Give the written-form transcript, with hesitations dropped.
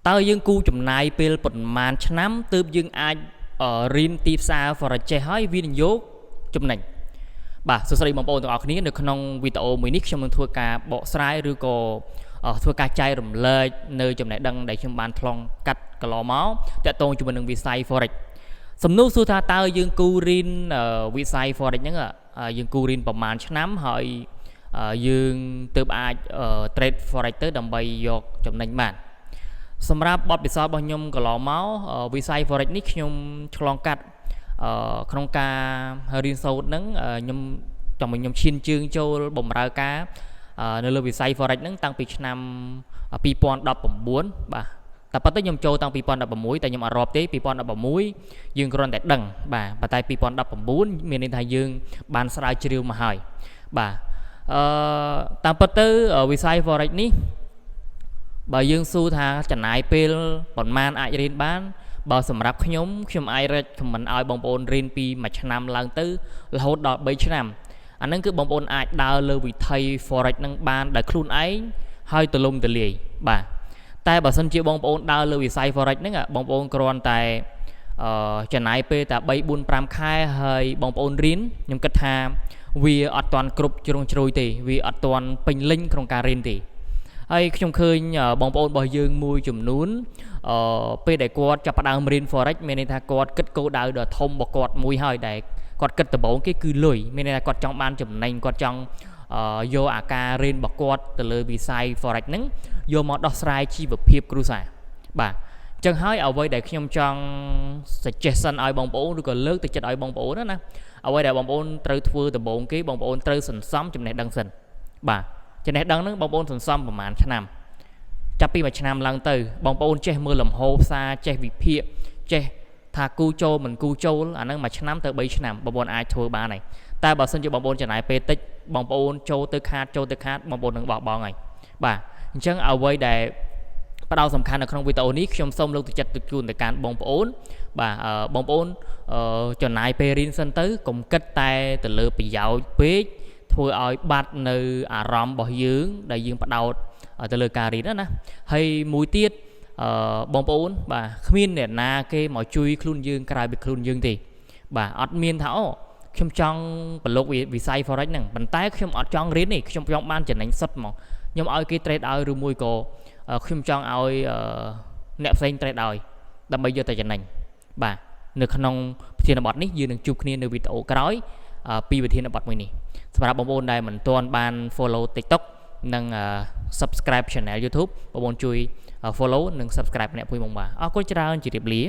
តើយើងគូចំណាយពេលប៉ុន្មានឆ្នាំទើបយើងអាចរៀនទីផ្សារ forex ចេះហើយវិនិយោគចំណេញបាទសួស្តីបងប្អូនទាំងអស់គ្នានៅក្នុងវីដេអូមួយនេះខ្ញុំនឹងធ្វើការបកស្រាយឬក៏ធ្វើការចែករំលែកនៅចំណេះដឹងដែលខ្ញុំបានឆ្លងកាត់កន្លងមកតាក់ទងជាមួយនឹងវិស័យ forex សំណួរសួរថាតើយើងគូរៀនវិស័យ forex ហ្នឹងយើងគូរៀនប្រហែលឆ្នាំហើយយើងទើបអាច trade forex ទៅដើម្បីយកចំណេញបានសម្រាប់បទពិសោធន៍របស់ខ្ញុំកន្លងមកវិស័យ forex នេះខ្ញុំឆ្លងកាត់ក្នុងការរៀនសូត្រហ្នឹងខ្ញុំឈានជើងចូលបម្រើការនៅលើវិស័យ forex ហ្នឹងតាំងពីឆ្នាំ2019បាទតែប៉ុន្តែខ្ញុំចូលតាំង2016តែខ្ញុំអត់រាប់ទេ2016យើងគ្រាន់តែដឹងបាទប៉ុន្តែ2019មានន័យថាយើងបានស្រាវជ្រាវមកហើយបាទតាមពិតទៅវិស័យ forex នេះបើយើងសួរថាចំណាយពេលប៉ុន្មានអាចរៀនបានបើសម្រាប់ខ្ញុំអាច recommend ឲ្យបងប្អូនរៀនពី1ឆ្នាំឡើងទៅរហូតដល់3ឆ្នាំអាហ្នឹងគឺបងប្អូនអាចដើរលើវិថី forex ហ្នឹងបានដោយខ្លួនឯងហើយទូលំទូលាយបាទតែបើសិនជាបងប្អូនដើរលើវិស័យ forex ហ្នឹងបងប្អូនគ្រាន់តែចំណាយពេលតែ3 4 5ខែហើយបងប្អូនរៀនខ្ញុំគិតថាវាអត់ទាន់គ្រប់ជ្រុងជ្រោយទេវាអត់ទាន់ពេញលេញក្នុងការរៀនទេហើយខ្ញុំឃើញបងប្អូនរបស់យើងមួយចំនួនពេលដែលគាត់ចាប់ផ្ដើមរៀន forex មានន័យថាគាត់គិតគោលដៅដ៏ធំរបស់គាត់មួយហើយដែលគាត់គិតដំបូងគេគឺលុយមានន័យថាគាត់ចង់បានចំណេញគាត់ចង់យកអាការរៀនរបស់គាត់ទៅលើវិស័យ forex ហ្នឹងយកមកដោះស្រាយជីវភាពគ្រួសារបាទអញ្ចឹងហើយអ្វីដែលខ្ញុំចង់ suggestion ឲ្យបងប្អូនឬក៏លើកទឹកចិត្តឲ្យបងប្អូនណាអ្វីដែលបងប្អូនត្រូវធ្វើដំបូងគេបងប្អូនត្រូវសន្សំចំណេះដឹងសិនបាទចំណេះដឹងហ្នឹងបងប្អូនសន្សំប្រហែលឆ្នាំចាប់ពី1ឆ្នាំឡើងទៅបងប្អូនចេះមើលលំហូរផ្សារចេះវិភាគចេះថាគូចូលមិនគូចូលអាហ្នឹង1ឆ្នាំទៅ3ឆ្នាំបងប្អូនអាចធ្វើបានហើយតែបើសិនជាបងប្អូនចំណាយពេលតិចបងប្អូនចូលទៅខាតបងប្អូននឹងបោះបង់ហើយបាទអញ្ចឹងអ្វីដែលផ្ដោតសំខាន់នៅក្នុងវីដេអូនេះខ្ញុំសូមលើកទឹកចិត្តជូនទៅកាន់បងប្អូនបាទបងប្អូនចំណាយពេលរៀនសិនទៅកុំគិតតែទៅលើប្រយោជន៍ពេកធ្វើឲ្យបាត់នៅអារម្មណ៍របស់យើងដែលយើងផ្ដោតទៅលើការរៀនណាហើយមួយទៀតបងប្អូនបាទគ្មានអ្នកណាគេមកជួយខ្លួនយើងក្រៅពីខ្លួនយើងទេបាទអត់មានថាអូខ្ញុំចង់ប្រឡូកវិស័យ forex ហ្នឹងប៉ុន្តែខ្ញុំអត់ចង់រៀនទេខ្ញុំចង់បានចំណេញសុទ្ធមកខ្ញុំឲ្យគេ trade ឲ្យឬមួយក៏ខ្ញុំចង់ឲ្យអ្នកផ្សេង trade ឲ្យដើម្បីយកតែចំណេញបាទនៅក្នុងប្រធានបទនេះយើងនឹងជួបគ្នានៅវីដេអូក្រោយពីប្រធានបទមួយនេះសម្រាប់បងប្អូនដែលមិនទាន់បាន follow TikTok និង subscribe channel YouTube បងប្អូនជួយ follow និង subscribe ម្នាក់មួយមកបាទអរគុណច្រើនជម្រាបលា